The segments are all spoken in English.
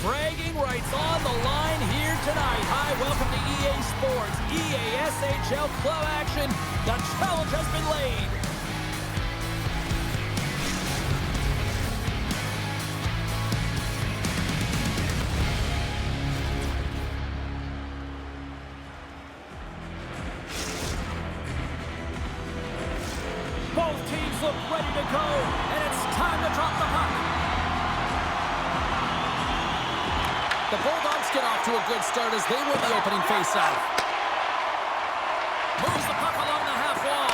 Bragging rights on the line here tonight. Hi, welcome to EA Sports, EA SHL Club action. The challenge has been laid. Both teams look ready to go, and it's time to drop the puck. The Bulldogs get off to a good start as they win the opening faceoff. Moves the puck along the half wall.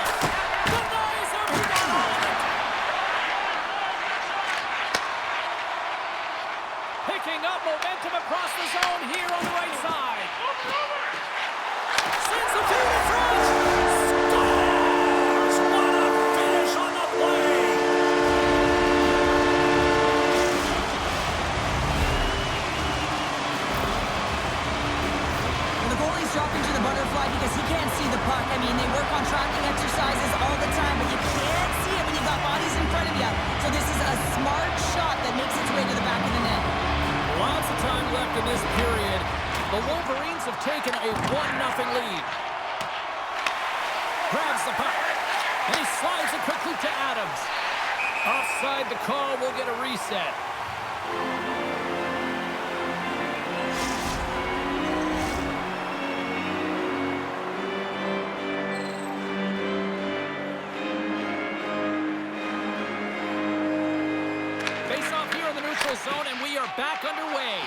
Denies him, he got on it. Picking up momentum across the zone here on the right side. Sends the feed in front. Scores! What a finish on the play! Dropping to the butterfly because he can't see the puck. I mean, they work on tracking exercises all the time, but you can't see it when you've got bodies in front of you. So this is a smart shot that makes its way to the back of the net. Lots of time left in this period. The Wolverines have taken a 1-0 lead. Grabs the puck, and he slides it quickly to Adams. Offside the call, will get a reset. Zone, and we are back underway.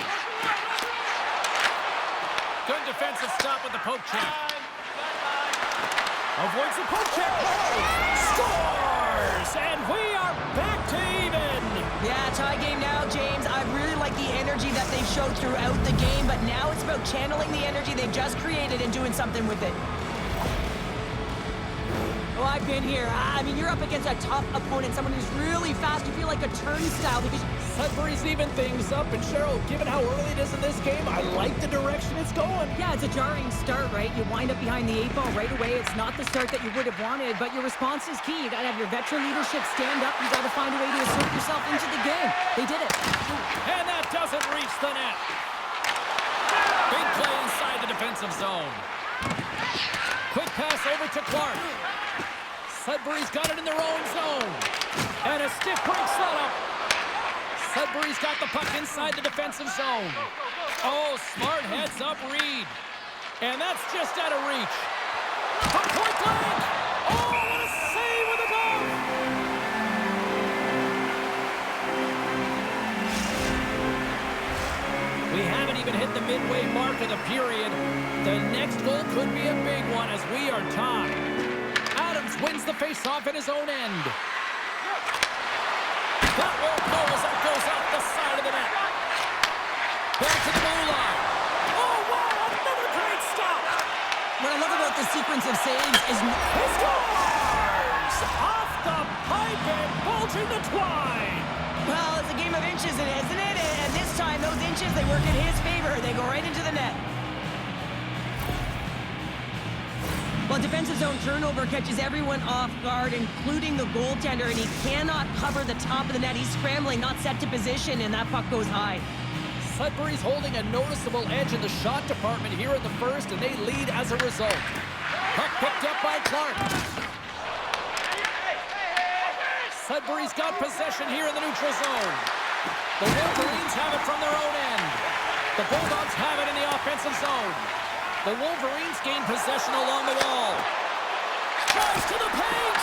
Good defensive stop with the poke check. Avoids the poke check. Scores! And we are back to even. Yeah, tie game now, James. I really like the energy that they've showed throughout the game, but now it's about channeling the energy they've just created and doing something with it. Oh, I've been here. I mean, you're up against a tough opponent, someone who's really fast. You feel like a turnstile because Sudbury's even things up, and Cheryl, given how early it is in this game, I like the direction it's going. Yeah, it's a jarring start, right? You wind up behind the 8 ball right away. It's not the start that you would have wanted, but your response is key. You got to have your veteran leadership stand up. You got to find a way to assert yourself into the game. They did it. And that doesn't reach the net. Big play inside the defensive zone. Quick pass over to Clark. Sudbury's got it in their own zone. And a stiff break setup. Sudbury's got the puck inside the defensive zone. Oh, smart heads up Reed. And that's just out of reach. From point blank. Oh, what a save with a goal. We haven't even hit the midway mark of the period. The next goal could be a big one as we are tied. Adams wins the faceoff at his own end. That won't go as that goes out the side of the net. Back to the blue line. Oh, wow, another great stop. what I love about the sequence of saves is He scores! Off the pipe and bulging the twine. well, it's a game of inches, isn't it? And this time, those inches, they work in his favor. They go right into the net. Well, defensive zone turnover catches everyone off guard, including the goaltender, and he cannot cover the top of the net. He's scrambling, not set to position, and that puck goes high. Sudbury's holding a noticeable edge in the shot department here in the first, and they lead as a result. Puck picked up by Clark. Sudbury's got possession here in the neutral zone. The Wolverines have it from their own end. The Bulldogs have it in the offensive zone. The Wolverines gain possession along the wall. Drives to the paint.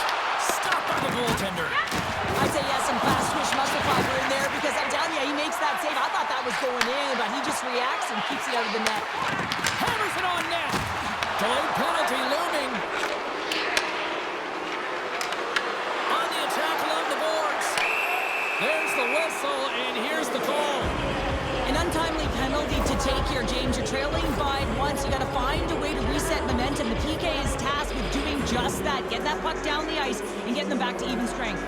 Stopped by the goaltender. I'd say yes, some fast twitch muscle fiber in there because I'm telling you, he makes that save. I thought that was going in, but he just reacts and keeps it out of the net. Hammers it on net. Delayed penalty looming. On the attack along the boards. There's the whistle, and here's the call. An untimely penalty to take here, James. You're trailing by once. You got to find a way to reset momentum. The PK is tasked with doing just that. Get that puck down the ice and getting them back to even strength.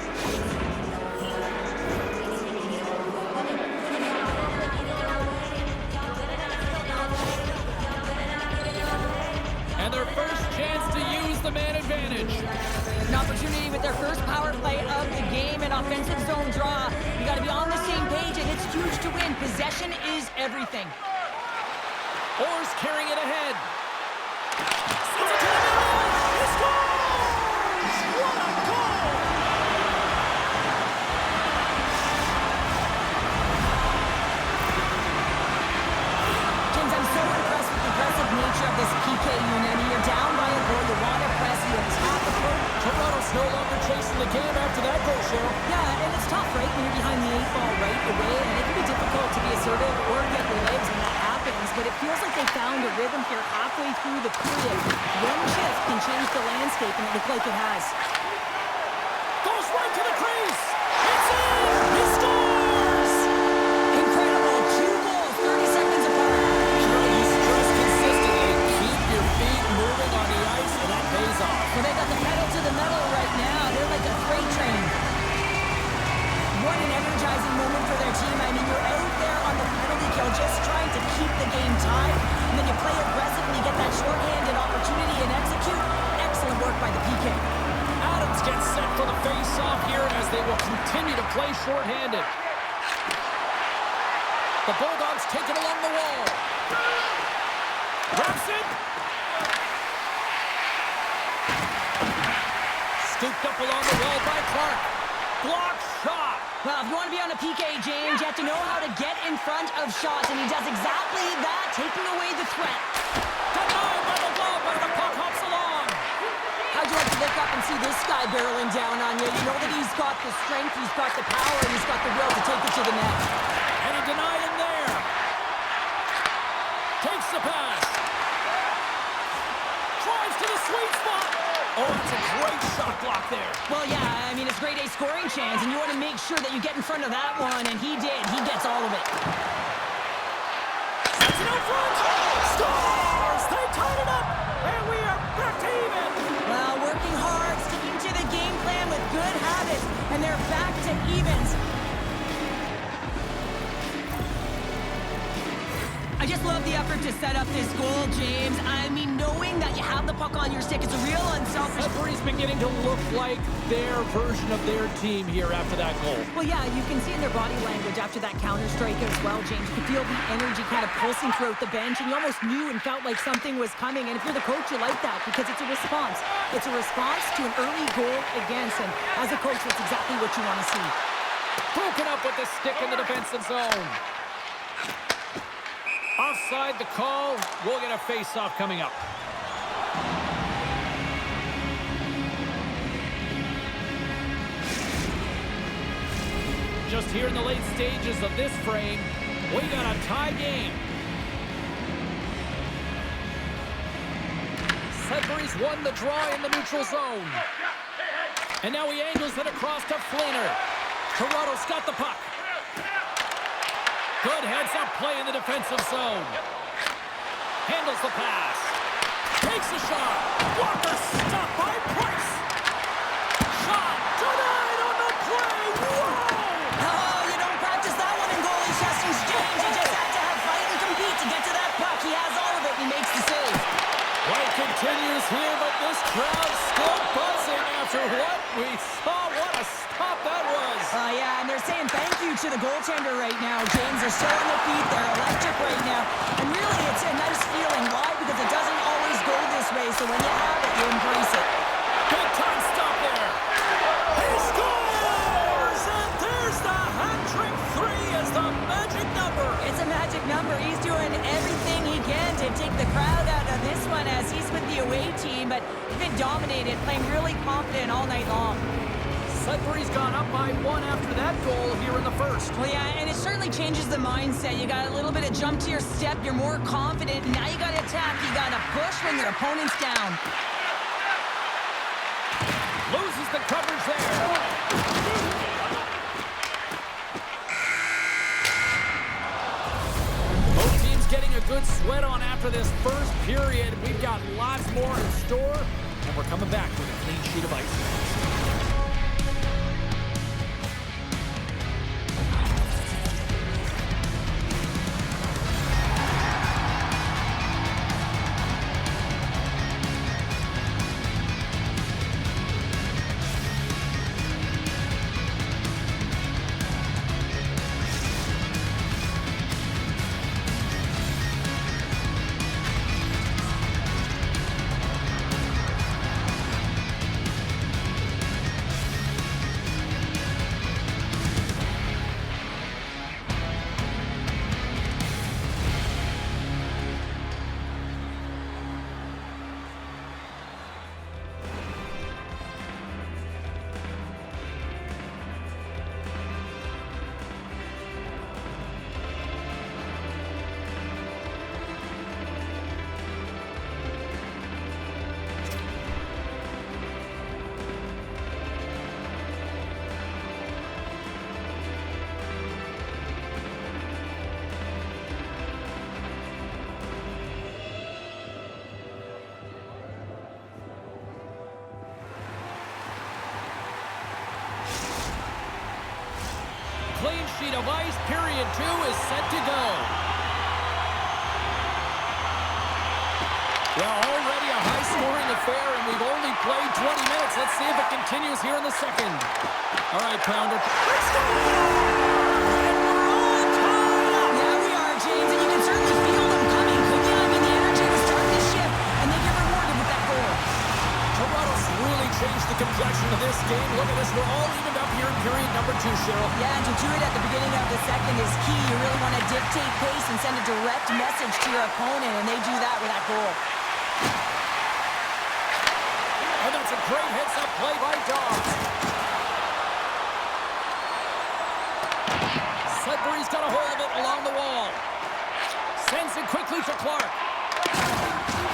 And their first chance to use the man advantage. An opportunity with their first power play of the game, an offensive zone draw. You got to be on the same page, and it's huge to win. Possession is everything. Orr's carrying it ahead. Sends it to the middle. He scores! What a goal! James, I'm so impressed with the aggressive nature of this PK unit. I mean, you're down by a goal. You want to press. You attack the goal. Toronto's no longer chasing the game after that goal, Cheryl. Yeah, and it's tough, right, when you're behind the 8 ball right away, and it can be difficult to be assertive or get your legs when that happens, but it feels like they found a rhythm here halfway through the period. One shift can change the landscape, and it looked like it has. Goes right to the crease. It's in. He scores! Incredible. 2 goals, 30 seconds apart. Cheryl, you stress consistently. Keep your feet moving on the ice, and that pays off. Well, they got the pedal to the metal right now. They're like a freight train. What an energizing moment for their team. I mean, you're out there on the penalty kill just trying to keep the game tied, and then you play aggressively, get that shorthanded opportunity and execute. Excellent work by the PK. Adams gets set for the face-off here as they will continue to play shorthanded. The Bulldogs take it along the wall. Wraps it. Scooped up along the wall by Clark. Block shot. Well, if you want to be on a PK, James, you have to know how to get in front of shots, and he does exactly that, taking away the threat. Denied by the glove as the puck hops along. How'd you like to look up and see this guy barreling down on you? You know that he's got the strength, he's got the power, and he's got the will to take it to the net. And he denied him there. Takes the pass. Drives to the sweet spot. Oh, it's a great shot block there. Well, yeah, I mean, it's grade A scoring chance, and you want to make sure that you get in front of that one, and he did. He gets all of it. Sends it out front. Scores! They tied it up, and we are back to even. Well, working hard, sticking to the game plan with good habits, and they're back to evens. I just love the effort to set up this goal, James. I mean, knowing that you have the puck on your stick, it's a real unselfish... Sudbury's beginning to look like their version of their team here after that goal. Well, yeah, you can see in their body language after that counter-strike as well, James. You can feel the energy kind of pulsing throughout the bench, and you almost knew and felt like something was coming. And if you're the coach, you like that because it's a response. It's a response to an early goal against, and as a coach, that's exactly what you want to see. Broken up with the stick in the defensive zone. Offside the call. We'll get a face-off coming up. Just here in the late stages of this frame, we got a tie game. Sudbury's won the draw in the neutral zone. And now he angles it across to Fleener. Toronto's got the puck. Good heads-up play in the defensive zone. Handles the pass. Takes a shot. Walker stopped by Price. Shot denied on the play. Whoa! Oh, you don't practice that one in goalie sessions, James. You just have to have fight and compete to get to that puck. He has all of it. He makes the save. Play continues here, but this crowd's still buzzing after what we saw. What a stop that was. Yeah, and they're saying thank you to the goaltender right now, James. They're still on their feet. They're electric right now. And really, it's a nice feeling. Why? Because it doesn't always go this way. So when you have it, you embrace it. Big time stop there. He scores! And there's the hat-trick. 3 is the magic number. It's a magic number. He's doing everything he can to take the crowd out of this one as he's with the away team. But he's been dominated, playing really confident all night long. Sudbury's gone up by 1 after that goal here in the first. Well, yeah, and it certainly changes the mindset. You got a little bit of jump to your step. You're more confident. Now you got to attack. You got to push when your opponent's down. Loses the coverage there. Both teams getting a good sweat on after this first period. We've got lots more in store, and we're coming back with a clean sheet of ice. ice. Period 2 is set to go. Well, already a high-scoring affair, and we've only played 20 minutes. Let's see if it continues here in the second. All right, Pounder. Let's go! And we're all tied up. Yeah, we are, James, and you can certainly feel them coming, couldn't you? I mean, the energy was starting to shift, and they get rewarded with that goal. Toronto's really changed the complexion of this game. Look at this. We're all evened up here in period number 2, Cheryl. Yeah, and to do it at the beginning of the second is key. You really want to dictate pace and send a direct message to your opponent, and they do that with that goal. And that's a great heads-up play by Dogs. Sudbury's got a hold of it along the wall. Sends it quickly to Clark.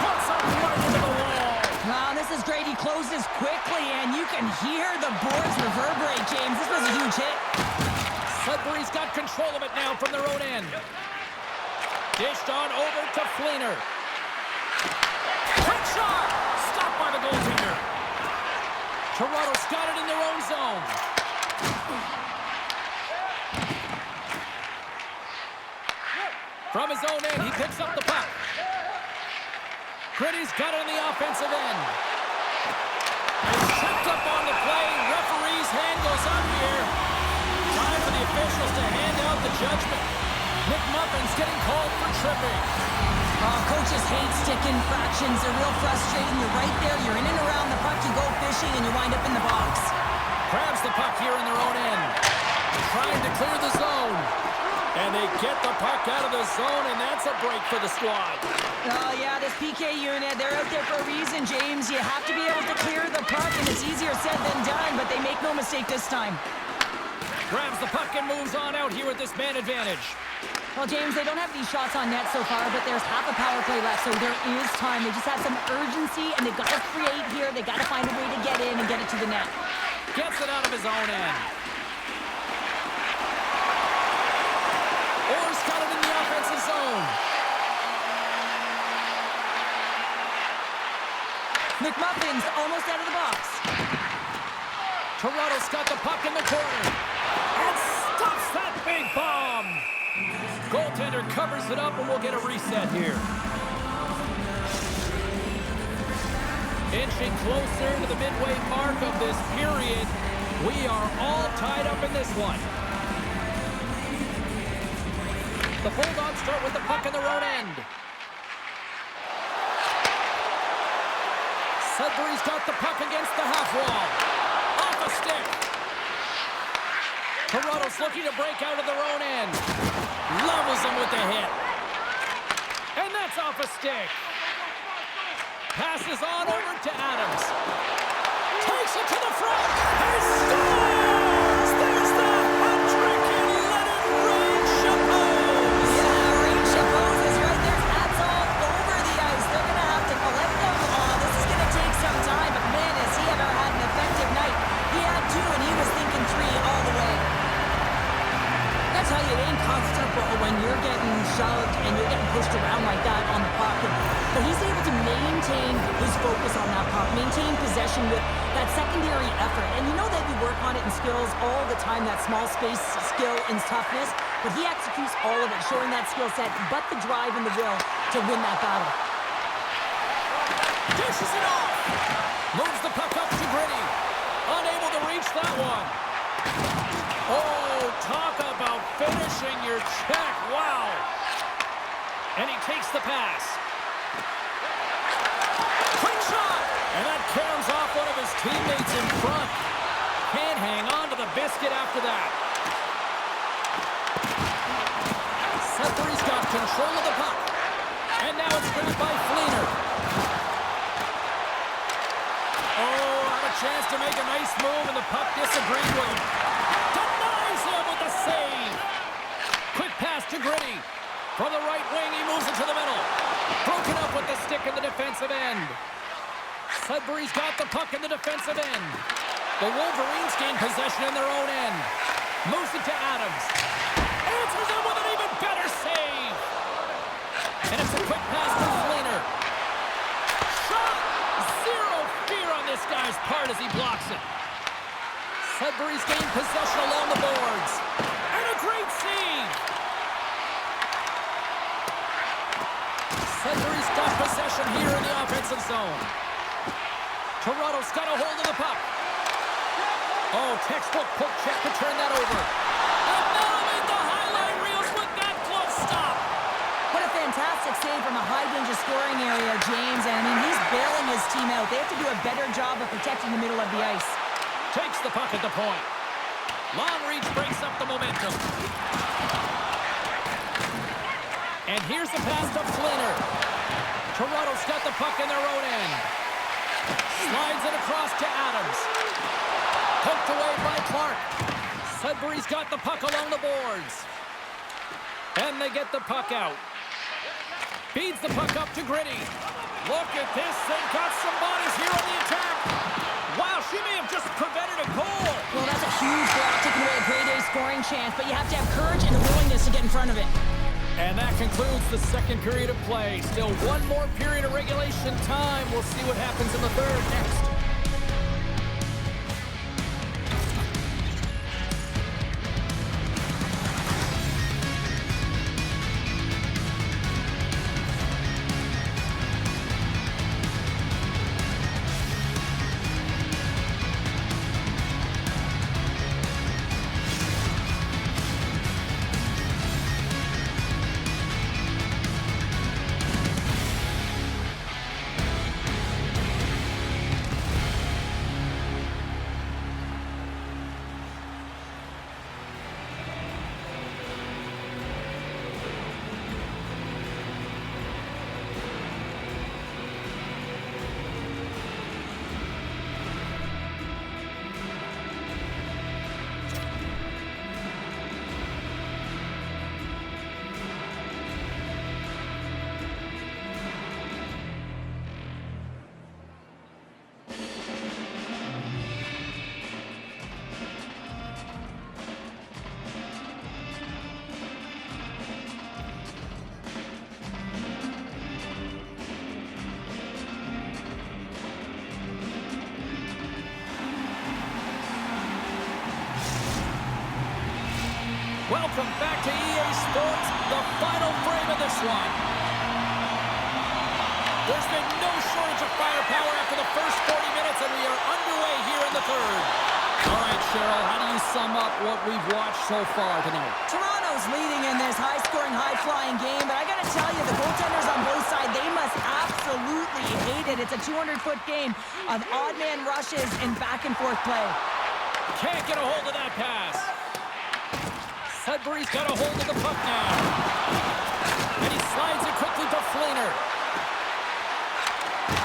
Puts up right into the wall. Wow, this is great. He closes quickly, and you can hear the boards reverberate, James. This was a huge hit. Sudbury's got control of it now from their own end. Dished on over to Fleener. Quick shot! Stopped by the goaltender. Toronto's got it in their own zone. From his own end, he picks up the puck. Gritty's got it on the offensive end. It's tripped up on the play. Referee's hand goes up here. Time for the officials to hand out the judgment. McMuffin's getting called for tripping. Coaches hate stick infractions. They're real frustrating. You're right there. You're in and around the puck. You go fishing, and you wind up in the box. Grabs the puck here in their own end. Trying to clear the zone. And they get the puck out of the zone, and that's a break for the squad. Oh, yeah, this PK unit, they're out there for a reason, James. You have to be able to clear the puck, and it's easier said than done, but they make no mistake this time. Grabs the puck and moves on out here with this man advantage. Well, James, they don't have these shots on net so far, but there's half a power play left, so there is time. They just have some urgency, and they've got to create here. They've got to find a way to get in and get it to the net. Gets it out of his own end. Orr's got it in the offensive zone. McMuffin's almost out of the box. Toronto's got the puck in the corner. And stops that big bomb. Goaltender covers it up, and we'll get a reset here. Inching closer to the midway mark of this period. We are all tied up in this one. The Bulldogs start with the puck in their own end. Sudbury's got the puck against the half wall. Off a stick. Toronto's looking to break out of their own end. Levels them with the hit. And that's off a stick. Passes on over to Adams. Takes it to the front. He scores! There's the hat trick and let it rain Chapeaus. Yeah, Rain Chapeaus is right there. Hats all over the ice. They're going to have to collect them all. This is going to take some time, but man, has he ever had an effective night. He had 2, and he was thinking 3 all the way. I tell you, it ain't comfortable when you're getting shoved and you're getting pushed around like that on the puck. But he's able to maintain his focus on that puck, maintain possession with that secondary effort. And you know that you work on it in skills all the time, that small space skill and toughness. But he executes all of it, showing that skill set, but the drive and the will to win that battle. Dishes it off. Moves the puck up to Gritty. Unable to reach that one. Oh, talk about finishing your check. Wow. And he takes the pass. Quick shot. And that caroms off one of his teammates in front. Can't hang on to the biscuit after that. Sudbury's got control of the puck. And now it's printed by Fleener. Oh, had a chance to make a nice move, and the puck disagreed with him. Denies him with the save. Quick pass to Gritty. From the right wing, he moves it to the middle. Broken up with the stick in the defensive end. Sudbury's got the puck in the defensive end. The Wolverines gain possession in their own end. Moves it to Adams. Answers him with an even better save. And it's a quick pass to Fleener. Shot! Zero fear on this guy's part as he blocks it. Sudbury's gained possession along the boards. And a great save Sudbury's got possession here in the offensive zone. Toronto's got a hold of the puck. Oh, textbook poke check to turn that over. And Melo made the highlight reels with that glove stop. What a fantastic save from a high-danger scoring area, James. And, I mean, he's bailing his team out. They have to do a better job of protecting the middle of the ice. Takes the puck at the point. Long reach breaks up the momentum. And here's the pass to Fleener. Toronto's got the puck in their own end. Slides it across to Adams. Poked away by Clark. Sudbury's got the puck along the boards. And they get the puck out. Feeds the puck up to Gritty. Look at this. They've got some bodies here on the attack. Wow, she may have just prevented a goal. Well, that's a huge block, taking away a grade A scoring chance, but you have to have courage and the willingness to get in front of it. And that concludes the second period of play. Still one more period of regulation time. We'll see what happens in the third next. Welcome back to EA Sports, the final frame of this one. There's been no shortage of firepower after the first 40 minutes, and we are underway here in the third. All right, Cheryl, how do you sum up what we've watched so far tonight? Toronto's leading in this high-scoring, high-flying game, but I got to tell you, the goaltenders on both sides, they must absolutely hate it. It's a 200-foot game of odd-man rushes and back-and-forth play. Can't get a hold of that pass. Sudbury's got a hold of the puck now. And he slides it quickly to Fleener.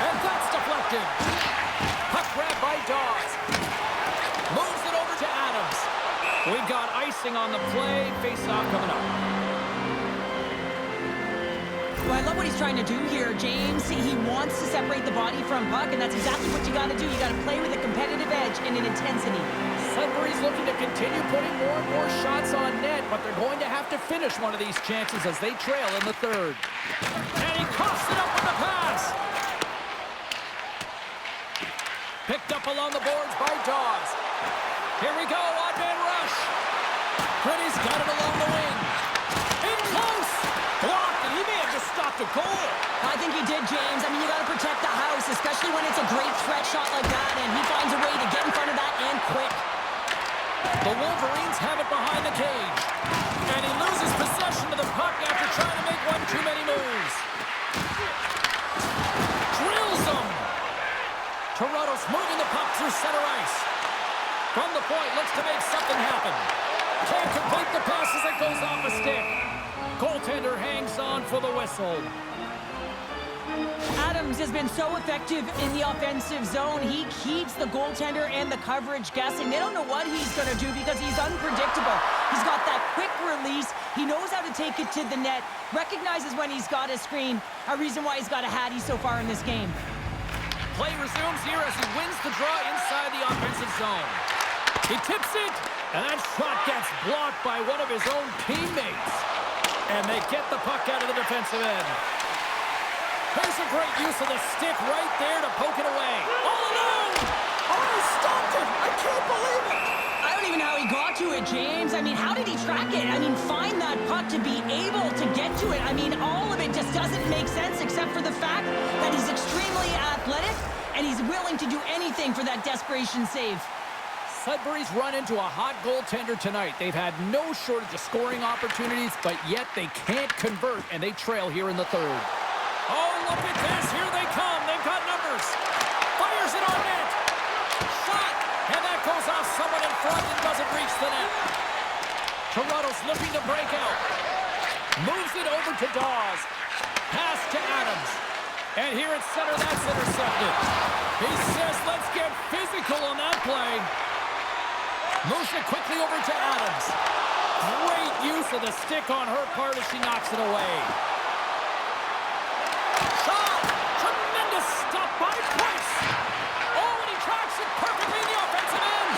And that's deflected. Puck grab by Dawes. Moves it over to Adams. We've got icing on the play. Face-off coming up. Well, I love what he's trying to do here, James. He wants to separate the body from puck, and that's exactly what you got to do. You got to play with a competitive edge and an intensity. Sudbury's looking to continue putting more and more shots on net, but they're going to have to finish one of these chances as they trail in the third. And he coughs it up with the pass. Picked up along the boards by Dawes. Here we go, odd man rush. Gritty's got it along the wing. In close. Blocked, and he may have just stopped a goal. I think he did, James. I mean, you got to protect the house, especially when it's a great threat shot like that, and he finds a way to get in front of that and quick. The Wolverines have it behind the cage. And he loses possession of the puck after trying to make one too many moves. Drills him. Toronto's moving the puck through center ice. From the point, looks to make something happen. Can't complete the pass as it goes off a stick. Goaltender hangs on for the whistle. Adams has been so effective in the offensive zone. He keeps the goaltender and the coverage guessing. They don't know what he's going to do because he's unpredictable. He's got that quick release. He knows how to take it to the net. Recognizes when he's got a screen. A reason why he's got a hattie so far in this game. Play resumes here as he wins the draw inside the offensive zone. He tips it, and that shot gets blocked by one of his own teammates. And they get the puck out of the defensive end. There's a great use of the stick right there to poke it away. All alone! Oh, he stopped it! I can't believe it! I don't even know how he got to it, James. I mean, how did he track it? I mean, find that puck. to be able to get to it. I mean, all of it just doesn't make sense except for the fact that he's extremely athletic and he's willing to do anything for that desperation save. Sudbury's run into a hot goaltender tonight. They've had no shortage of scoring opportunities, but yet they can't convert, and they trail here in the third. Oh, look at this. Here they come. They've got numbers. Fires it on net. Shot. And that goes off someone in front and doesn't reach the net. Toronto's looking to break out. Moves it over to Dawes. Pass to Adams. And here at center, that's intercepted. He says, let's get physical on that play. Moves it quickly over to Adams. Great use of the stick on her part as she knocks it away. Shot! Tremendous stop by Price. Oh, and he tracks it perfectly in the offensive end.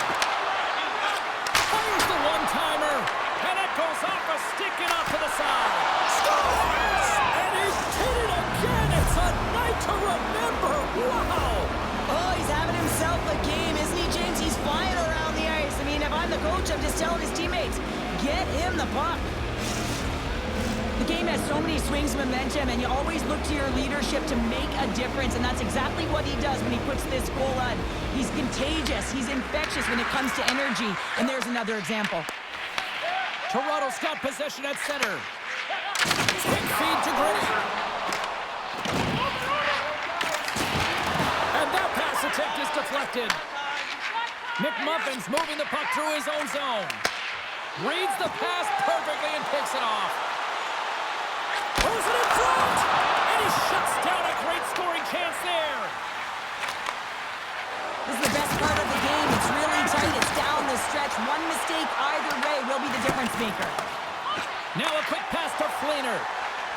Fires the one-timer. And it goes off a stick and off to the side. Scores! And he did it again. It's a night to remember. Wow! Oh, he's having himself a game, isn't he, James? He's flying around the ice. I mean, if I'm the coach, I'm just telling his teammates, get him the puck. The game has so many swings of momentum, and you always look to your leadership to make a difference, and that's exactly what he does when he puts this goal on. He's contagious. He's infectious when it comes to energy, and there's another example. Toronto's got possession at center. Quick feed to Gritty. And that pass attempt is deflected. McMuffin's moving the puck through his own zone. Reads the pass perfectly and picks it off. Throws it in front! And he shuts down a great scoring chance there. This is the best part of the game. It's really tight. It's down the stretch. One mistake either way will be the difference maker. Now a quick pass to Fleener.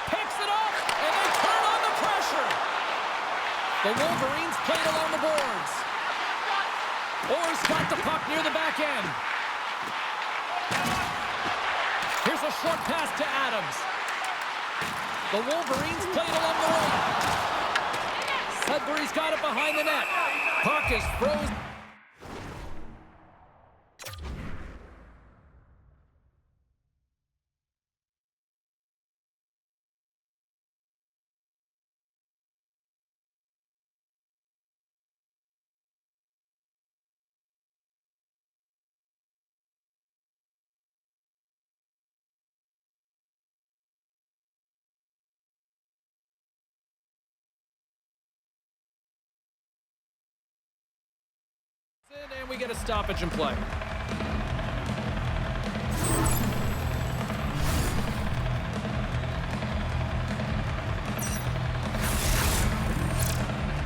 Picks it up, and they turn on the pressure. The Wolverines played along the boards. Orr's got the puck near the back end. Here's a short pass to Adams. The Wolverines played along the wing. Sudbury's got it behind the net. Puck is frozen. And we get a stoppage in play.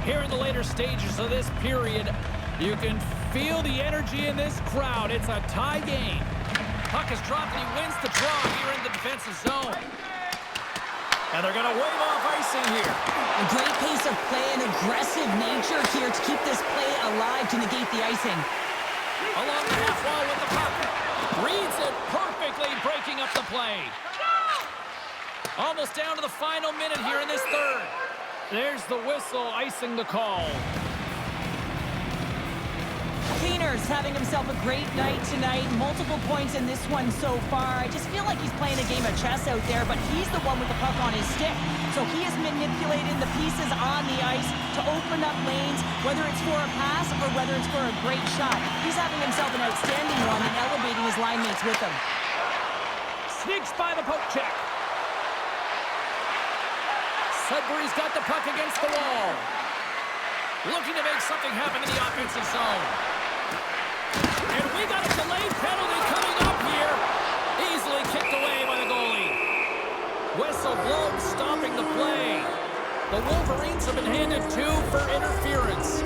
Here in the later stages of this period, you can feel the energy in this crowd. It's a tie game. Puck is dropped and he wins the draw here in the defensive zone. And they're going to wave off icing here. A great pace of play and aggressive nature here to keep this play alive to negate the icing. Along the half wall with the puck. Reads it perfectly, breaking up the play. Almost down to the final minute here in this third. There's the whistle, icing the call. Cleaner's having himself a great night tonight. Multiple points in this one so far. I just feel like he's playing a game of chess out there, but he's the one with the puck on his stick. So he is manipulating the pieces on the ice to open up lanes, whether it's for a pass or whether it's for a great shot. He's having himself an outstanding one and elevating his line mates with him. Sneaks by the poke check. Sudbury's got the puck against the wall. Looking to make something happen in the offensive zone. And we got a delayed penalty coming up here. Easily kicked away by the goalie. Whistle blown, stopping the play. The Wolverines have been handed 2 for interference.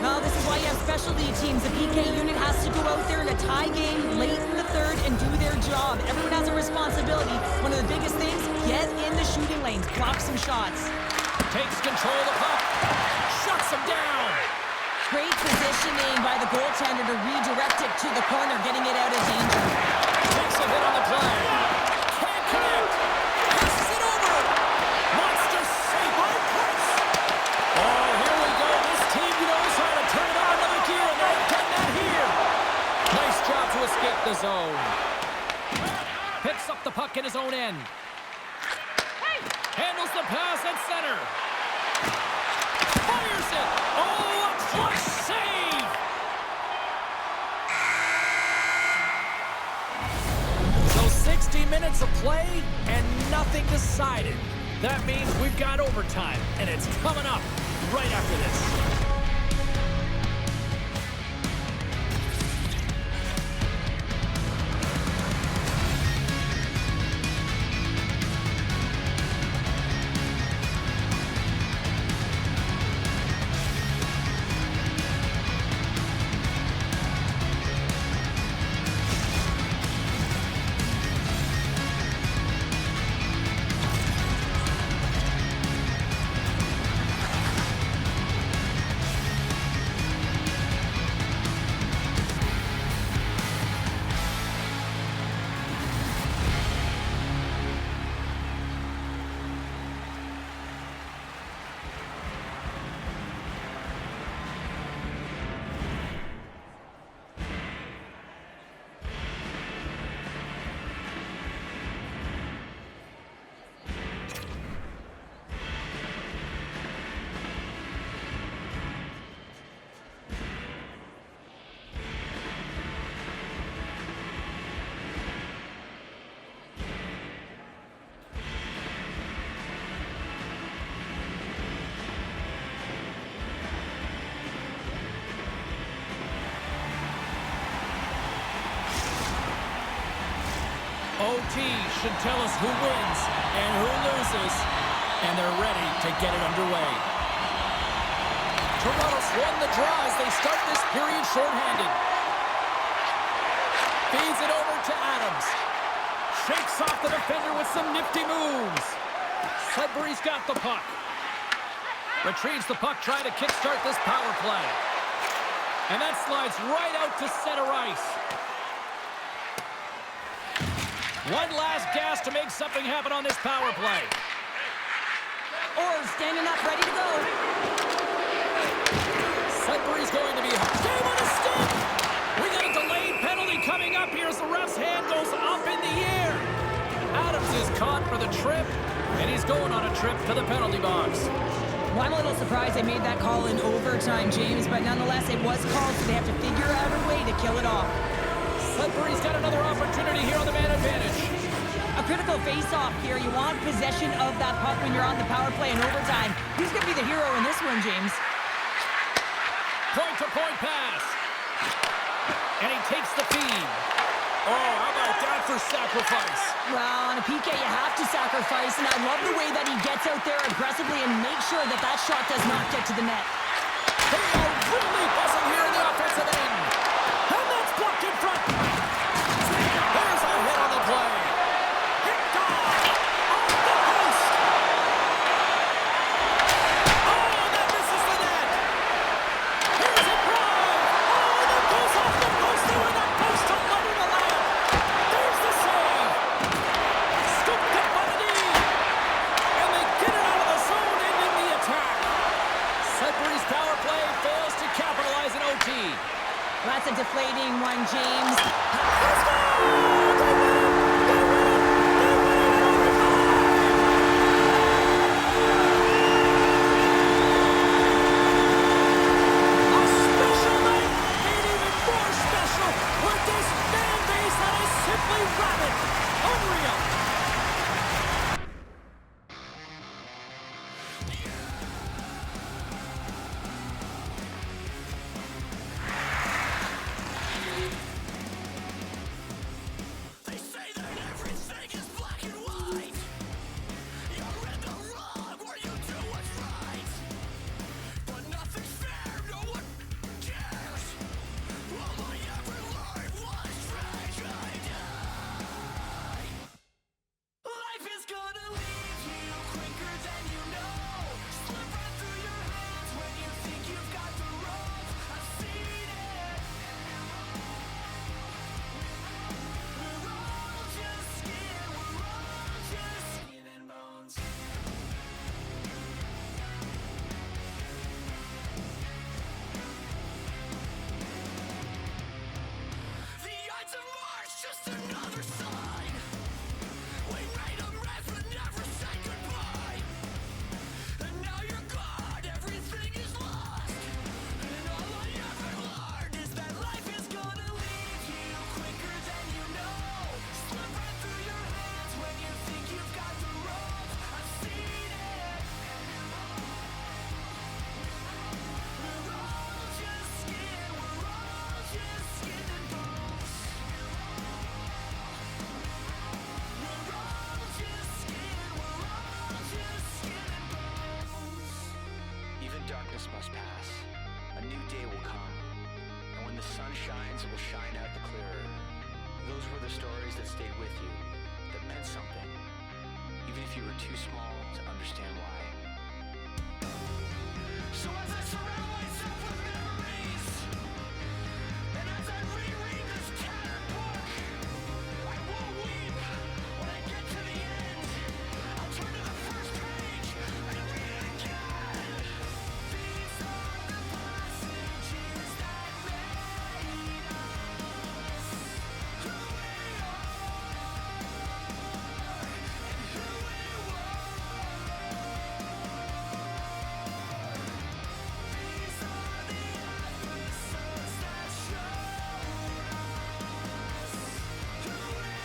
Well, this is why you have specialty teams. The PK unit has to go out there in a tie game late in the third and do their job. Everyone has a responsibility. One of the biggest things, get in the shooting lanes, block some shots. Takes control of the puck. Shuts him down. Great positioning by the goaltender to redirect it to the corner, getting it out of danger. Takes a hit on the play. Can't connect. Passes it over. Monster save by Price. Oh, here we go. This team knows how to turn it on another gear, and they've done that here. Nice job to escape the zone. Picks up the puck and his own end. Handles the pass at center. Fires it. Oh, a clutch save. So 60 minutes of play and nothing decided. That means we've got overtime, and it's coming up right after this. OT should tell us who wins and who loses, and they're ready to get it underway. Toronto's won the draw as they start this period shorthanded. Feeds it over to Adams. Shakes off the defender with some nifty moves. Sudbury's got the puck. Retrieves the puck, trying to kickstart this power play. And that slides right out to center ice. One last gas to make something happen on this power play. Or standing up, ready to go. Sudbury's going to be game on a stick. We got a delayed penalty coming up here as the ref's hand goes up in the air. Adams is caught for the trip, and he's going on a trip to the penalty box. Well, I'm a little surprised they made that call in overtime, James, but nonetheless, it was called, so they have to figure out a way to kill it off. Sudbury's got another opportunity here on the man advantage. A critical face-off here. You want possession of that puck when you're on the power play in overtime. Who's going to be the hero in this one, James? Point-to-point pass. And he takes the feed. Oh, how about that for sacrifice? Well, on a PK, you have to sacrifice, and I love the way that he gets out there aggressively and makes sure that that shot does not get to the net. They are really buzzing here in the offensive end. And that's blocked in front. There's a hit on the play. Hit off the post. Oh, that misses the net. Here's a drive. Oh, that goes off the post. They were that post to under the lamp. There's the save. Scooped up by the knee. And they get it out of the zone, ending the attack. Sudbury's power play fails to capitalize in OT. even if you were too small to understand why. So as I surround myself with memories, and as I reread this tattered book, I won't weep when I get to the end. I'll turn to the first page and read it again. These are the passages that made us who we are and who we were. These are the episodes that showed us who we are.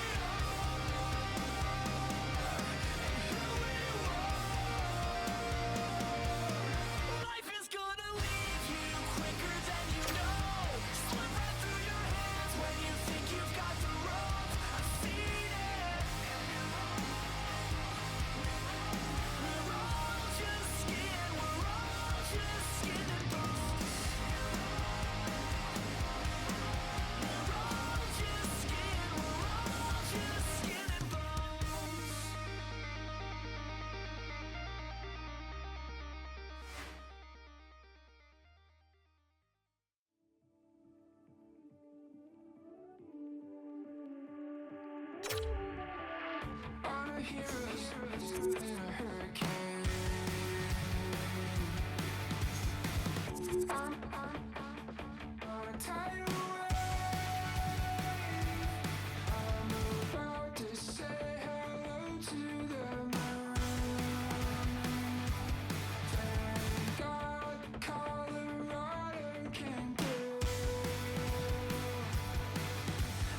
Life is gonna leave you quicker than you know. Slip right through your hands when you think you've got the rope. I've seen it. We're all just skin. We're all just skin and bones. We're all just skin. We're all just skin and bones. On a hero in a hurricane. On a tidal wave. I'm about to say hello to the moon. Thank God Colorado can do.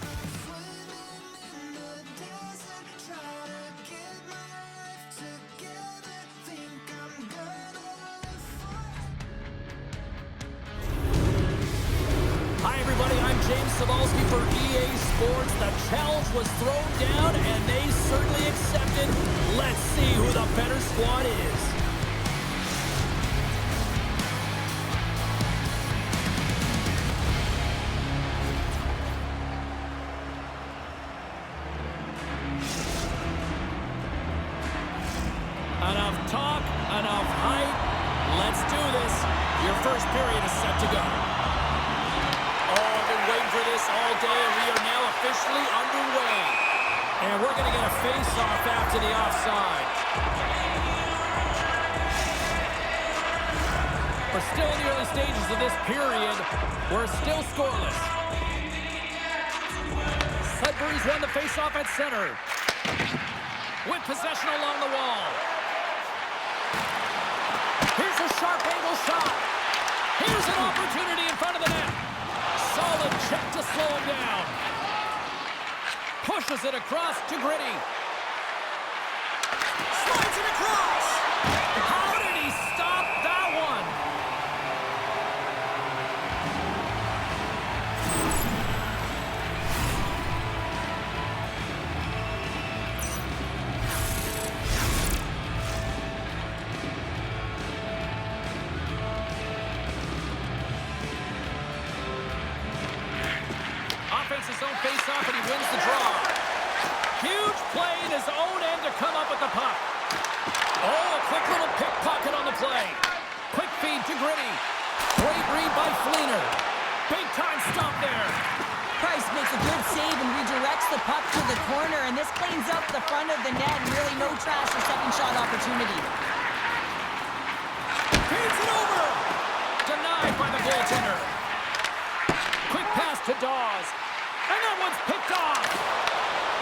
I'm swimming in the desert, trying to get my life together. Think I'm gonna live for. Hi, everybody. I'm James Cebulski for EA Sports. The challenge was thrown down, and they certainly accepted. Let's see who the better squad is. Enough talk, enough hype. Let's do this. Your first period is set to go. Oh, I've been waiting for this all day, and we are now officially underway. And we're going to get a face-off after the offside. We're still in the early stages of this period. We're still scoreless. Sudbury's won the face-off at center. With possession along the wall. Here's a sharp angle shot. Here's an opportunity in front of the net. Solid check to slow him down. Pushes it across to Gritty. Slides it across. How did he stop that one? Offense's own face-off, and he wins the draw. Huge play in his own end to come up with the puck. Oh, a quick little pickpocket on the play. Quick feed to Gritty. Great read by Fleener. Big-time stop there. Price makes a good save and redirects the puck to the corner, and this cleans up the front of the net, and really no trash for second shot opportunity. Feeds it over. Denied by the goaltender. Quick pass to Dawes. And that one's picked off.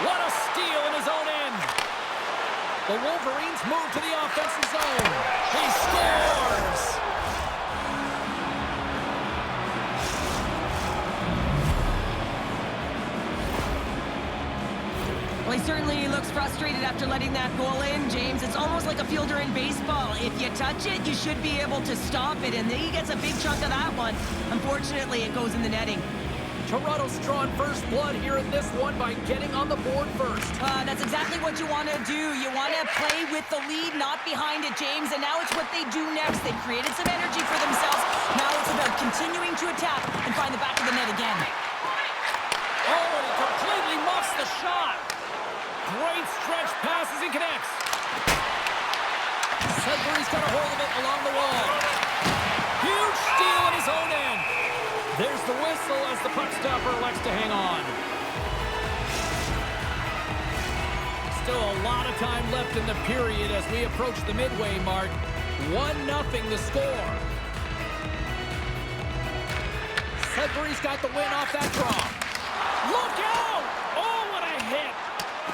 What a steal in his own end. The Wolverines move to the offensive zone. He scores. Well, he certainly looks frustrated after letting that goal in, James. It's almost like a fielder in baseball. If you touch it, you should be able to stop it, and he gets a big chunk of that one. Unfortunately, it goes in the netting. Toronto's drawing first blood here in this one by getting on the board first. That's exactly what you want to do. You want to play with the lead, not behind it, James. And now it's what they do next. They've created some energy for themselves. Now it's about continuing to attack and find the back of the net again. Oh, and he completely muffs the shot. Great stretch pass as he connects. Sudbury's got a hold of it along the wall. Huge steal in his own end. There's the whistle as the puck stopper elects to hang on. Still a lot of time left in the period as we approach the midway mark. 1-0 the score. Sudbury's got the win off that draw. Look out! Oh, what a hit!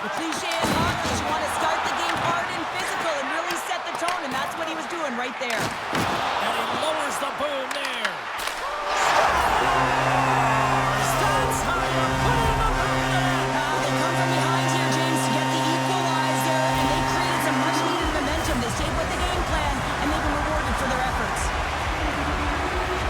The cliche in hockey is you want to start the game hard and physical and really set the tone, and that's what he was doing right there. And he lowers the boom there. Stands high and put it in the back of the net. They come from behind here, James, to get the equalizer, and they created some much-needed momentum. They stayed with the game plan, and they've been rewarded for their efforts.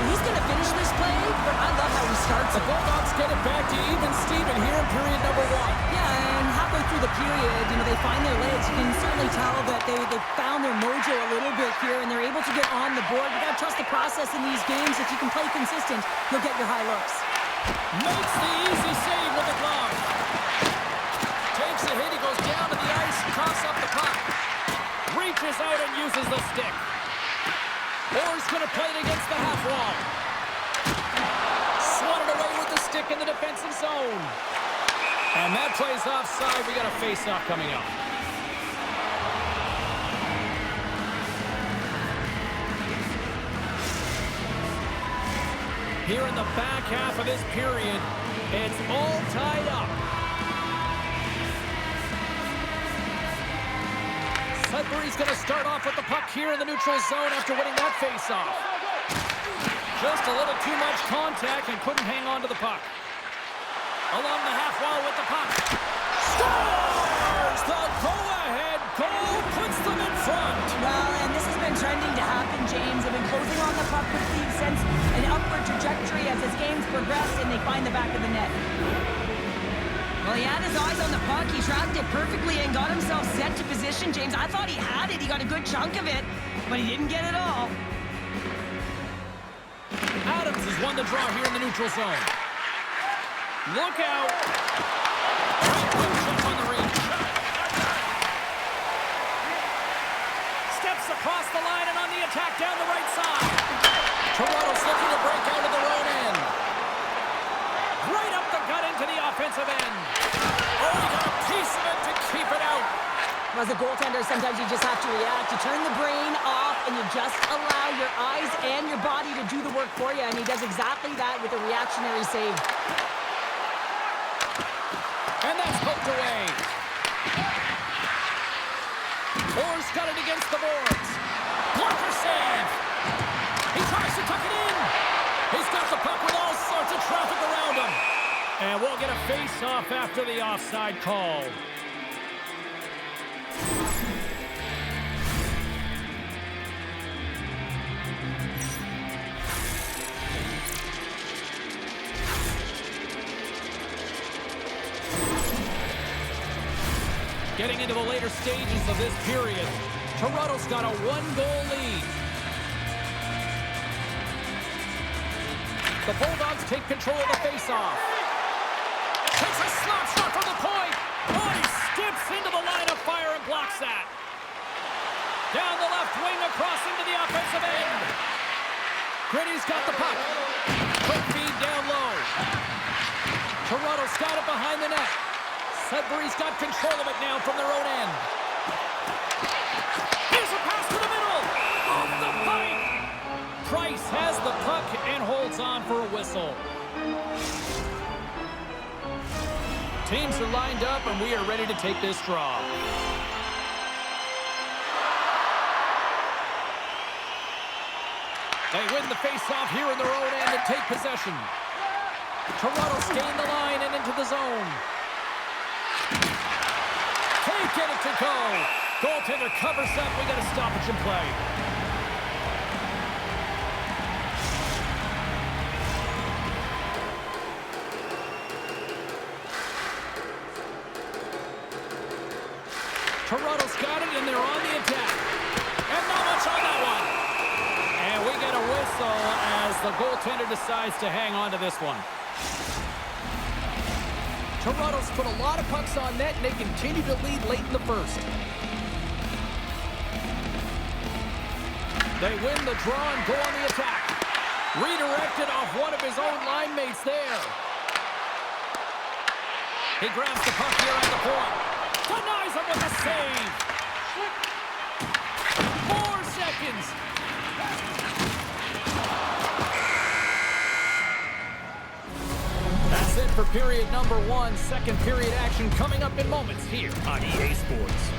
Who's going to finish this play? But I love how he starts The it. Bulldogs get it back to even Steven here in period number 1. Yeah, and halfway through the period, they find their legs. You can certainly tell that they found their mojo a little bit here, and they're able to get on the board. You got to trust the process in these games. If you can play consistent, you'll get your high looks. Makes the easy save with the glove. Takes a hit, he goes down to the ice, coughs up the puck. Reaches out and uses the stick. Orr's going to play it against the half wall. Swatted away with the stick in the defensive zone. And that plays offside. We got a face-off coming up. Here in the back half of this period, it's all tied up. Sudbury's going to start off with the puck here in the neutral zone after winning that face-off. Just a little too much contact and couldn't hang on to the puck. Along the half wall with the puck. Scores! The go-ahead goal puts them in front. Well, and this has been trending to happen, James. They've been closing on the puck quickly since an upward trajectory as this game's progressed, and they find the back of the net. Well, he had his eyes on the puck. He tracked it perfectly and got himself set to position, James. I thought he had it. He got a good chunk of it, but he didn't get it all. Adams has won the draw here in the neutral zone. Look out. Right quick check on the reach. Steps across the line and on the attack down the right side. Toronto's looking to break out of their own end. Right up the gut into the offensive end. Oh, he got a piece of it to keep it out. As a goaltender, sometimes you just have to react. You turn the brain off, and you just allow your eyes and your body to do the work for you, and he does exactly that with a reactionary save. And that's poked away. Orr's got it against the boards. Blocker save. He tries to tuck it in. He's got the puck with all sorts of traffic around him. And we'll get a face-off after the offside call. Getting into the later stages of this period, Toronto's got a 1-goal lead. The Bulldogs take control of the faceoff. Takes a slap shot from the point. Oh, he skips into the line of fire and blocks that. Down the left wing across into the offensive end. Gritty's got the puck. Quick feed down low. Toronto's got it behind the net. Sudbury's got control of it now from their own end. Here's a pass to the middle. Off the pipe. Price has the puck and holds on for a whistle. Teams are lined up and we are ready to take this draw. They win the face-off here in their own end and take possession. Toronto's gained the line and into the zone. Can't get it to go. Goaltender covers up. We got a stoppage in play. Toronto's got it, and they're on the attack. And not much on that one. And we get a whistle as the goaltender decides to hang on to this one. Toronto's put a lot of pucks on net, and they continue to lead late in the first. They win the draw and go on the attack. Redirected off one of his own line mates there. He grabs the puck here at the point. Denies him with a save. 4 seconds. That's it for period number 1. Second period action coming up in moments here on EA Sports.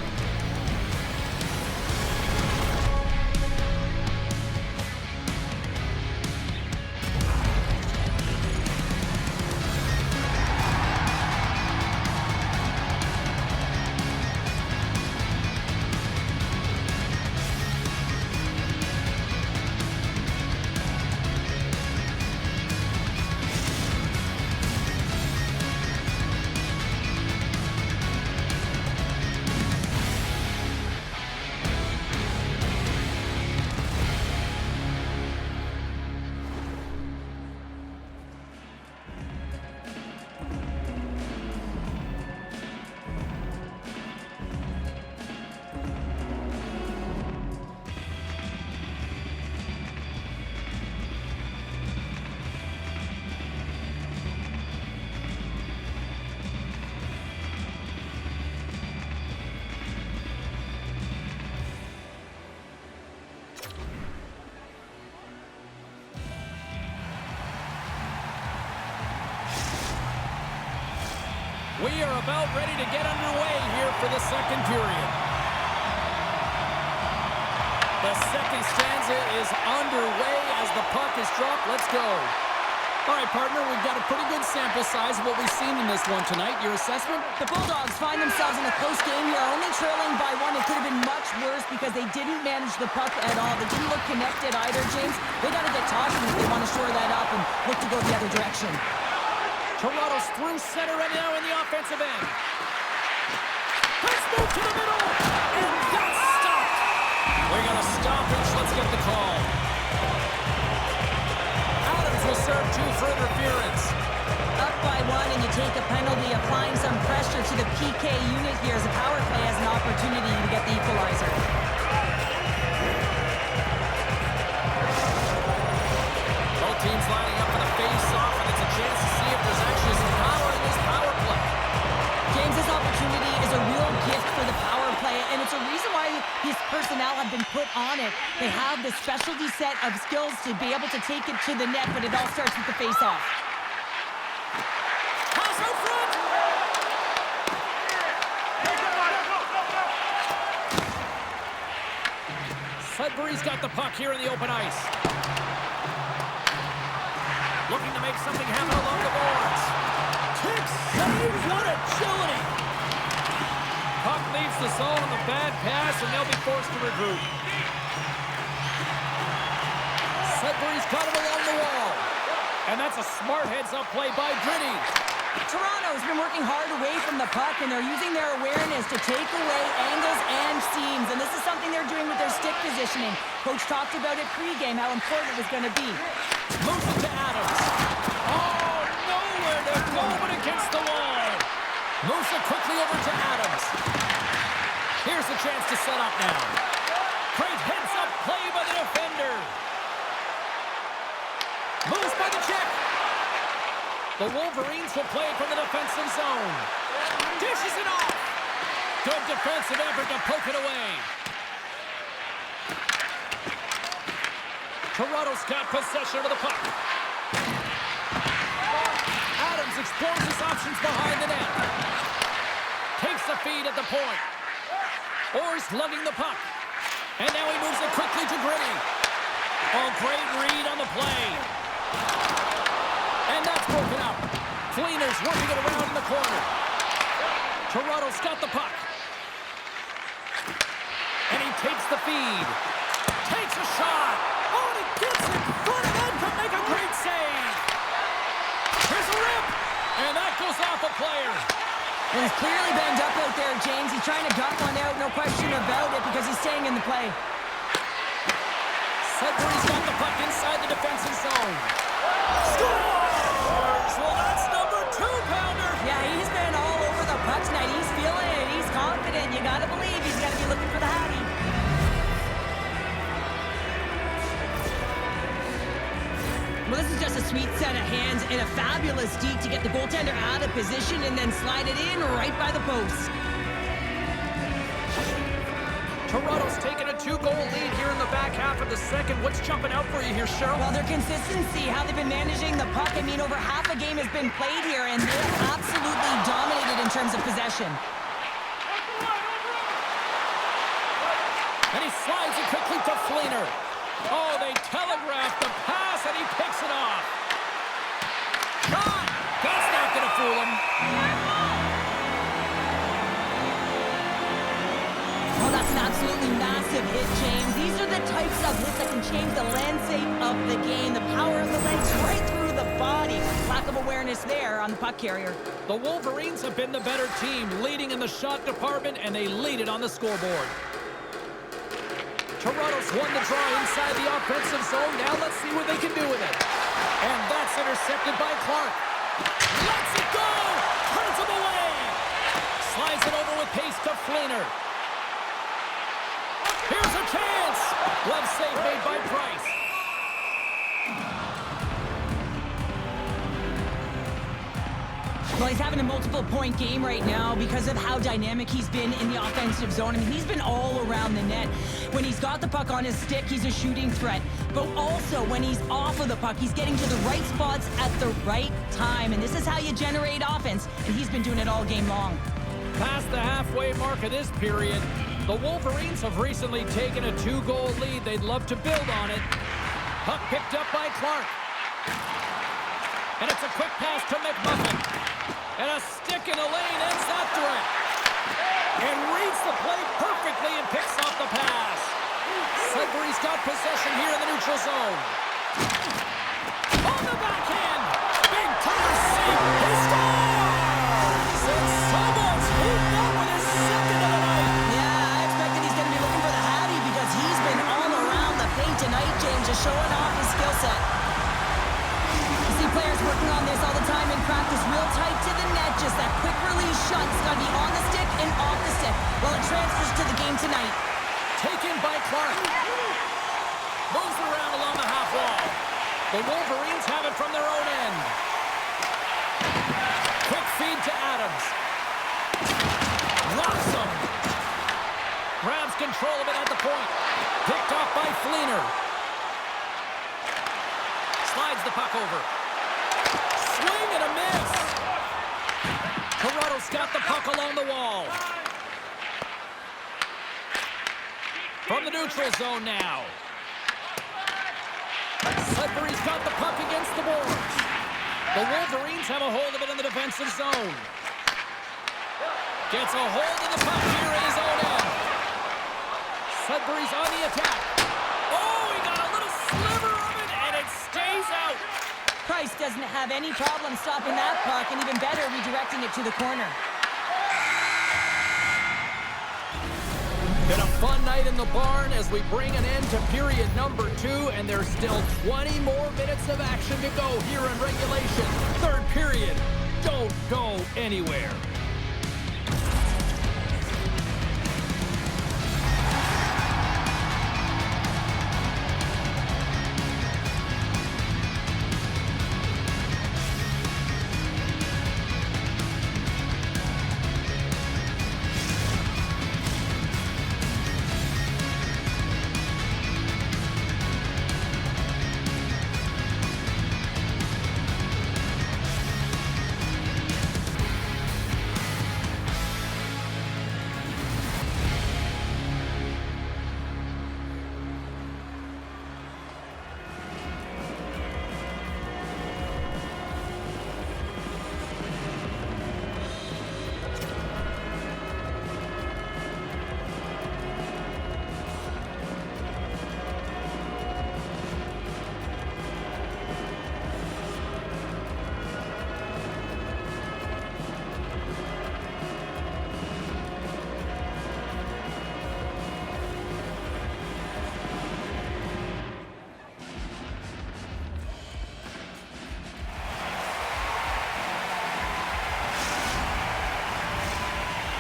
We are about ready to get underway here for the second period. The second stanza is underway as the puck is dropped. Let's go. All right, partner, we've got a pretty good sample size of what we've seen in this one tonight. Your assessment? The Bulldogs find themselves in a close game here, only trailing by 1. It could have been much worse because they didn't manage the puck at all. They didn't look connected either, James. They got to get talking if they want to shore that up and look to go the other direction. Toronto's through center and now in the offensive end. Let's move to the middle, and that's stopped. We got a stoppage. Let's get the call. Adams will serve 2 for interference. Up by 1, and you take a penalty, applying some pressure to the PK unit here as the power play has an opportunity to get the equalizer. Both teams lining up for the face-off, and it's a chance to see if there's actually some power in this power play. James, this opportunity is a real gift for the power play, and it's a reason why these personnel have been put on it. They have the specialty set of skills to be able to take it to the net, but it all starts with the face-off. Pass out front! Sudbury's got the puck here in the open ice. Looking to make something happen along the boards. Kick save, what agility! Puck leaves the zone on the bad pass, and they'll be forced to regroup. Sudbury's got him along the wall. And that's a smart heads-up play by Gritty. Toronto's been working hard away from the puck, and they're using their awareness to take away angles and seams, and this is something they're doing with their stick positioning. Coach talked about it pregame, how important it was going to be. Moves it to Adams. Oh, nowhere to go but against the wall. Moves it quickly over to Adams. Here's the chance to set up now. Great heads-up play by the defender. Moves by the check. The Wolverines will play it from the defensive zone. Dishes it off. Good defensive effort to poke it away. Toronto's got possession of the puck. Adams explores his options behind the net. Takes the feed at the point. Orr's lugging the puck. And now he moves it quickly to Gritty. Oh, great read on the play. And that's broken up. Fleener's working it around in the corner. Toronto's got the puck. And he takes the feed. Takes a shot. Oh, and he gets in front of it to make a great save. Here's a rip. And that goes off a player. And he's clearly banged up out there, James. He's trying to duck one out, no question about it, because he's staying in the play. Sudbury's got the puck inside the defensive zone. Scores! Well, that's number 2-pounder. Yeah, he's been all over the puck tonight. He's feeling it. He's confident. You got to believe he's going to be looking for the Hattie. This is just a sweet set of hands and a fabulous deke to get the goaltender out of position and then slide it in right by the post. Toronto's taken a 2-goal lead here in the back half of the second. What's jumping out for you here, Cheryl? Well, their consistency, how they've been managing the puck. I mean, over half a game has been played here, and they're absolutely dominated in terms of possession. And he slides it quickly to Fleener. Oh, they telegraphed the pass, and he picks it off. Shot! That's not going to fool him. Oh, that's an absolutely massive hit, James. These are the types of hits that can change the landscape of the game. The power of the legs right through the body. Lack of awareness there on the puck carrier. The Wolverines have been the better team, leading in the shot department, and they lead it on the scoreboard. Toronto's won the draw inside the offensive zone. Now let's see what they can do with it. And that's intercepted by Clark. Lets it go! Turns him away! Slides it over with pace to Fleener. Here's a chance! Glove save made by Price. Well, he's having a multiple-point game right now because of how dynamic he's been in the offensive zone. I mean, he's been all around the net. When he's got the puck on his stick, he's a shooting threat. But also, when he's off of the puck, he's getting to the right spots at the right time. And this is how you generate offense, and he's been doing it all game long. Past the halfway mark of this period, the Wolverines have recently taken a 2-goal lead. They'd love to build on it. Puck picked up by Clark. And it's a quick pass to McMuffin. And a stick in the lane ends that threat. And reads the play perfectly and picks off the pass. Sudbury's got possession here in the neutral zone. On the backhand. Big time save. He scores! And Sobo's moved up with his second of the night. Yeah, I expected he's going to be looking for the Hattie because he's been all around the paint tonight, James, just showing off his skill set. You see players working on this all the time in practice, real tight to the net, just that quick release shot. It's got to be on the stick and off the stick. Well, it transfers to the game tonight. Taken by Clark. Moves around along the half wall. The Wolverines have it from their own end. Quick feed to Adams. Knocks him. Grabs control of it at the point. Picked off by Fleener. Slides the puck over. Swing and a miss. Toronto's got the puck along the wall. From the neutral zone now. Sudbury's got the puck against the boards. The Wolverines have a hold of it in the defensive zone. Gets a hold of the puck here in his own end. Sudbury's on the attack. Oh, he got a little sliver of it, and it stays out. Price doesn't have any problem stopping that puck, and even better, redirecting it to the corner. Been a fun night in the barn as we bring an end to period number 2, and there's still 20 more minutes of action to go here in regulation. Third period. Don't go anywhere.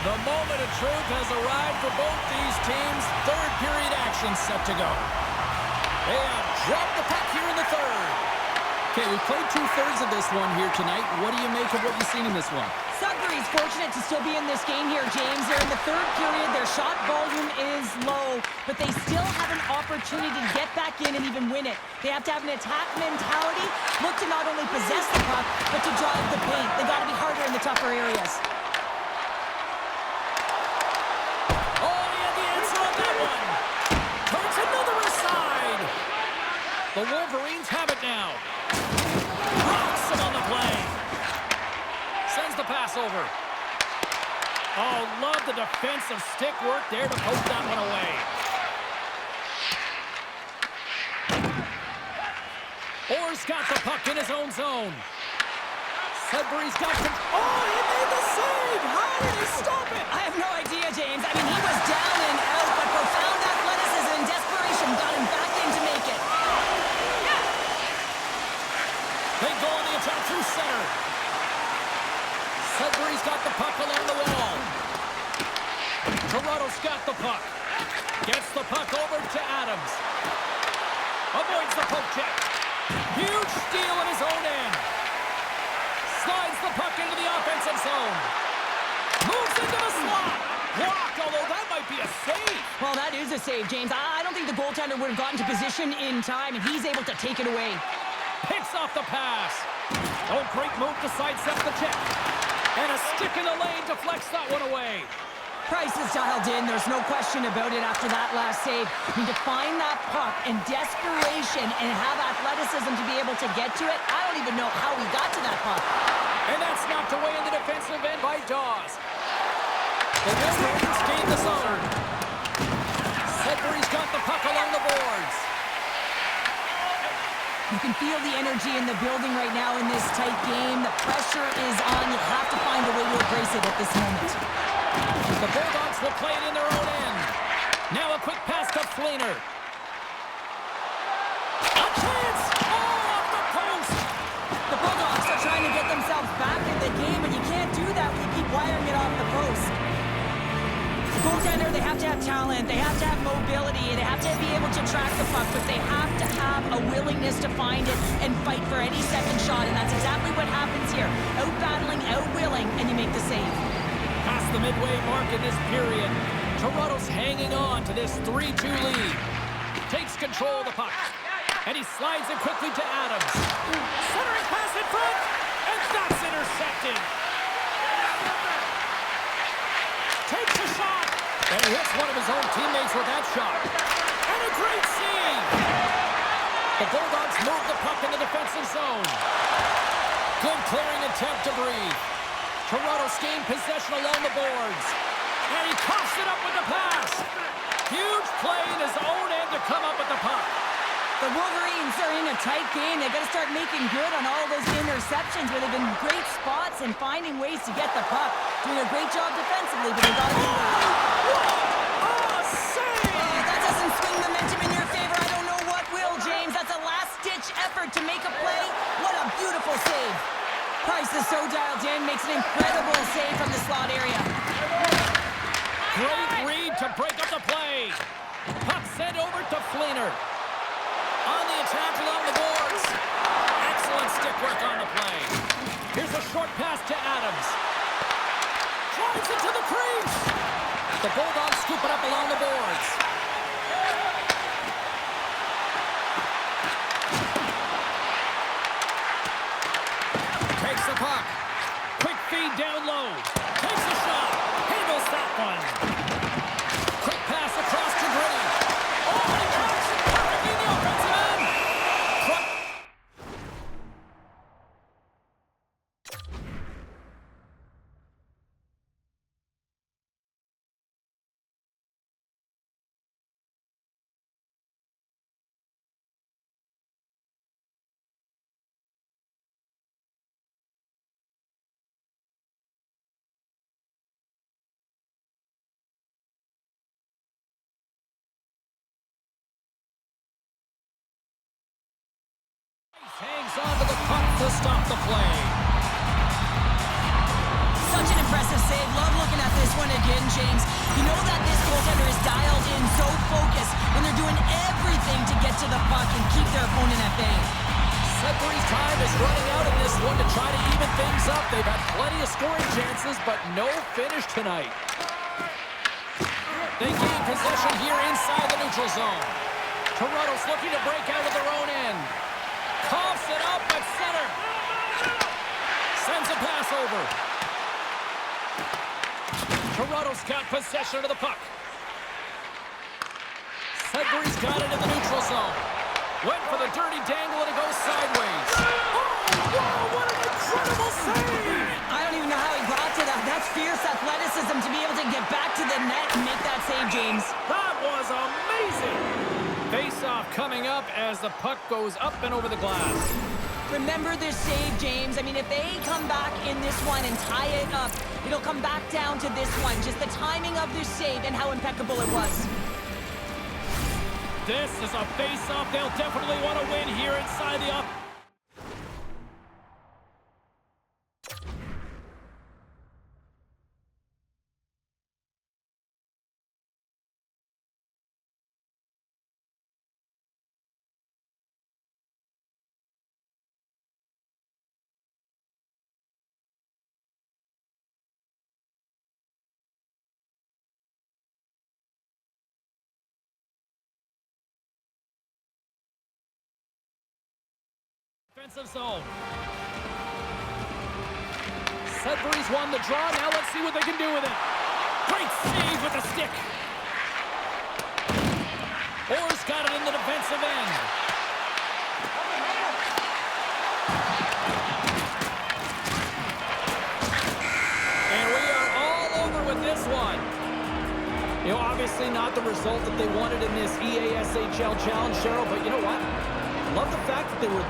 The moment of truth has arrived for both these teams. Third period action set to go. They have dropped the puck here in the third. Okay, we've played 2/3 of this one here tonight. What do you make of what you've seen in this one? Sudbury's fortunate to still be in this game here, James. They're in the third period. Their shot volume is low, but they still have an opportunity to get back in and even win it. They have to have an attack mentality, look to not only possess the puck, but to drive the paint. They got to be harder in the tougher areas. Oh, he had the answer on that one. Turns another aside. The Wolverines have it now. Rocks him on the play. Sends the pass over. Oh, love the defensive stick work there to poke that one away. Orr's got the puck in his own zone. Sudbury's got the... Oh, he made the save! How did he stop it? I have no idea, James. I mean, he was down and out, but profound athleticism and desperation got him back in to make it. They go on the attack through center. Sudbury's got the puck along the wall. Toronto's got the puck. Gets the puck over to Adams. Avoids the poke check. Huge steal in his own end. Slides the puck into the offensive zone. Moves into the slot. Blocked, although that might be a save. Well, that is a save, James. I don't think the goaltender would have gotten to position in time, and he's able to take it away. Picks off the pass. Oh, great move to sidestep the check. And a stick in the lane deflects that one away. Price is dialed in. There's no question about it after that last save. I mean, to find that puck and desperation and have athleticism to be able to get to it, I don't even know how he got to that puck. And that's knocked away in the defensive end by Dawes. The Wolverines gain the zone. Sudbury's got the puck along the boards. You can feel the energy in the building right now in this tight game. The pressure is on. You have to find a way to embrace it at this moment. The Bulldogs will play it in their own end. Now a quick pass to Fleener. A chance! Oh, off the post! The Bulldogs are trying to get themselves back in the game, and you can't do that when you keep wiring it off the post. The goaltender, they have to have talent, they have to have mobility, they have to be able to track the puck, but they have to have a willingness to find it and fight for any second shot, and that's exactly what happens here. Out-battling, out-willing, and you make the save. Past the midway mark in this period, Toronto's hanging on to this 3-2 lead. Takes control of the puck, and he slides it quickly to Adams. Centering pass in front, and that's intercepted. Takes a shot, and he hits one of his own teammates with that shot. And a great save. The Bulldogs move the puck in the defensive zone. Good clearing attempt to breathe. Toronto's gained possession along the boards. And he coughs it up with the pass. Huge play in his own end to come up with the puck. The Wolverines are in a tight game. They've got to start making good on all those interceptions where they've been great spots and finding ways to get the puck. Doing a great job defensively, but they've got to do What a save! that doesn't swing momentum in your favor. I don't know what will, James. That's a last-ditch effort to make a play. What a beautiful save. Price is so dialed in, makes an incredible save from the slot area. Great read to break up the play. Puck sent over to Fleener. On the attack along the boards. Excellent stick work on the play. Here's a short pass to Adams. Drives it to the crease. The Bulldogs scoop it up along the boards. Takes the puck. Quick feed down low. Takes a shot. Handles that one. Quick pass across to Gritty. Oh, and he cuts perfectly in the offensive end. Hangs on to the puck to stop the play. Such an impressive save. Love looking at this one again, James. You know that this goaltender is dialed in, so focused when they're doing everything to get to the puck and keep their opponent at bay. Sudbury's time is running out in this one to try to even things up. They've had plenty of scoring chances, but no finish tonight. They gain possession here inside the neutral zone. Toronto's looking to break out of their own end. Coughs it up at center. Sends a pass over. Toronto's got possession of the puck. Sudbury's got it in the neutral zone. Went for the dirty dangle and it goes sideways. Oh, whoa, what an incredible save! I don't even know how he got to that. That's fierce athleticism to be able to get back to the net and make that save, James. That was amazing! Face-off coming up as the puck goes up and over the glass. Remember this save, James. I mean, if they come back in this one and tie it up, it'll come back down to this one. Just the timing of this save and how impeccable it was. This is a face-off they'll definitely want to win here inside the offensive zone. Sudbury's won the draw. Now let's see what they can do with it. Great save with the stick. Orr's got it in the defensive end. And we are all over with this one. You know, obviously not the result that they wanted in this EASHL challenge, Cheryl, but you know what? Love the fact that they were